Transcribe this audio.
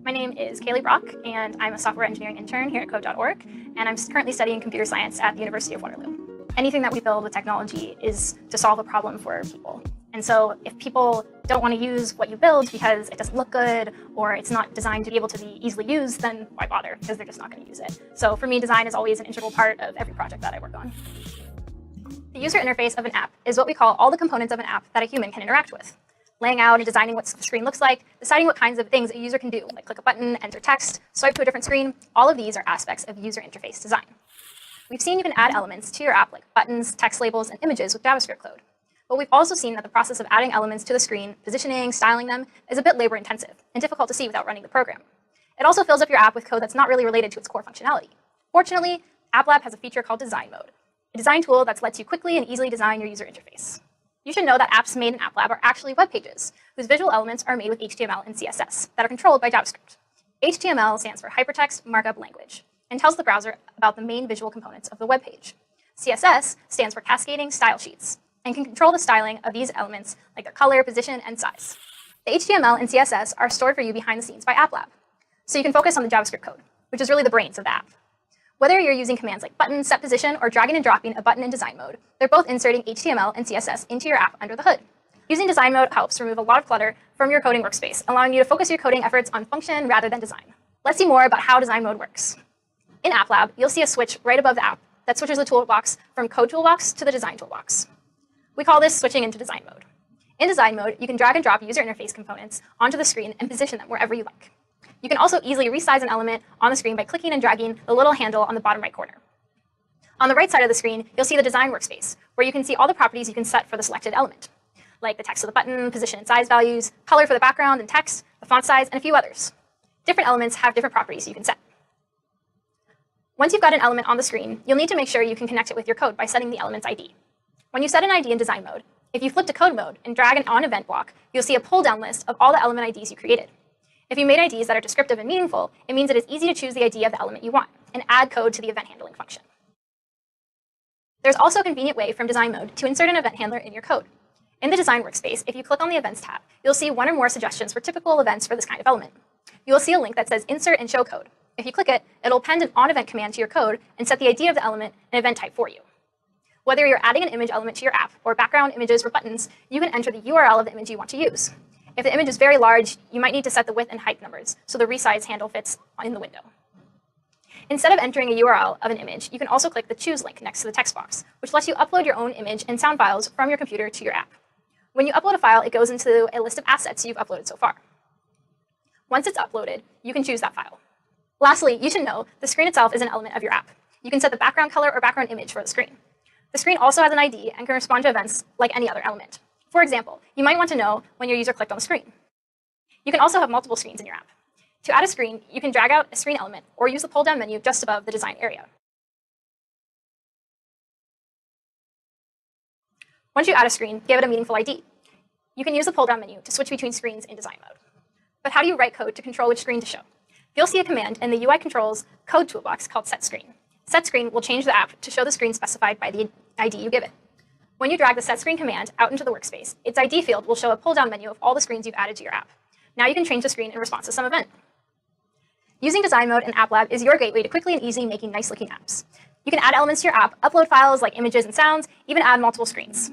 My name is Kaylee Brock, and I'm a software engineering intern here at code.org, and I'm currently studying computer science at the University of Waterloo. Anything that we build with technology is to solve a problem for people. And so if people don't want to use what you build because it doesn't look good or it's not designed to be able to be easily used, then why bother? Because they're just not going to use it. So for me, design is always an integral part of every project that I work on. The user interface of an app is what we call all the components of an app that a human can interact with. Laying out and designing what the screen looks like, deciding what kinds of things a user can do, like click a button, enter text, swipe to a different screen, all of these are aspects of user interface design. We've seen you can add elements to your app like buttons, text labels, and images with JavaScript code. But we've also seen that the process of adding elements to the screen, positioning, styling them, is a bit labor intensive and difficult to see without running the program. It also fills up your app with code that's not really related to its core functionality. Fortunately, AppLab has a feature called Design Mode, a design tool that lets you quickly and easily design your user interface. You should know that apps made in AppLab are actually web pages, whose visual elements are made with HTML and CSS that are controlled by JavaScript. HTML stands for Hypertext Markup Language and tells the browser about the main visual components of the web page. CSS stands for Cascading Style Sheets and can control the styling of these elements like their color, position, and size. The HTML and CSS are stored for you behind the scenes by AppLab, so you can focus on the JavaScript code, which is really the brains of the app. Whether you're using commands like button, set position, or dragging and dropping a button in design mode, they're both inserting HTML and CSS into your app under the hood. Using design mode helps remove a lot of clutter from your coding workspace, allowing you to focus your coding efforts on function rather than design. Let's see more about how design mode works. In AppLab, you'll see a switch right above the app that switches the toolbox from Code Toolbox to the Design Toolbox. We call this switching into design mode. In design mode, you can drag and drop user interface components onto the screen and position them wherever you like. You can also easily resize an element on the screen by clicking and dragging the little handle on the bottom right corner. On the right side of the screen, you'll see the design workspace, where you can see all the properties you can set for the selected element, like the text of the button, position and size values, color for the background and text, the font size, and a few others. Different elements have different properties you can set. Once you've got an element on the screen, you'll need to make sure you can connect it with your code by setting the element's ID. When you set an ID in design mode, if you flip to code mode and drag an on event block, you'll see a pull-down list of all the element IDs you created. If you made IDs that are descriptive and meaningful, it means it is easy to choose the ID of the element you want and add code to the event handling function. There's also a convenient way from design mode to insert an event handler in your code. In the design workspace, if you click on the events tab, you'll see one or more suggestions for typical events for this kind of element. You will see a link that says insert and show code. If you click it, it'll append an on event command to your code and set the ID of the element and event type for you. Whether you're adding an image element to your app or background images or buttons, you can enter the URL of the image you want to use. If the image is very large, you might need to set the width and height numbers so the resize handle fits in the window. Instead of entering a URL of an image, you can also click the Choose link next to the text box, which lets you upload your own image and sound files from your computer to your app. When you upload a file, it goes into a list of assets you've uploaded so far. Once it's uploaded, you can choose that file. Lastly, you should know the screen itself is an element of your app. You can set the background color or background image for the screen. The screen also has an ID and can respond to events like any other element. For example, you might want to know when your user clicked on the screen. You can also have multiple screens in your app. To add a screen, you can drag out a screen element or use the pull-down menu just above the design area. Once you add a screen, give it a meaningful ID. You can use the pull-down menu to switch between screens in design mode. But how do you write code to control which screen to show? You'll see a command in the UI controls code toolbox called setScreen. SetScreen will change the app to show the screen specified by the ID you give it. When you drag the setScreen command out into the workspace, its ID field will show a pull-down menu of all the screens you've added to your app. Now you can change the screen in response to some event. Using design mode in AppLab is your gateway to quickly and easily making nice-looking apps. You can add elements to your app, upload files like images and sounds, even add multiple screens.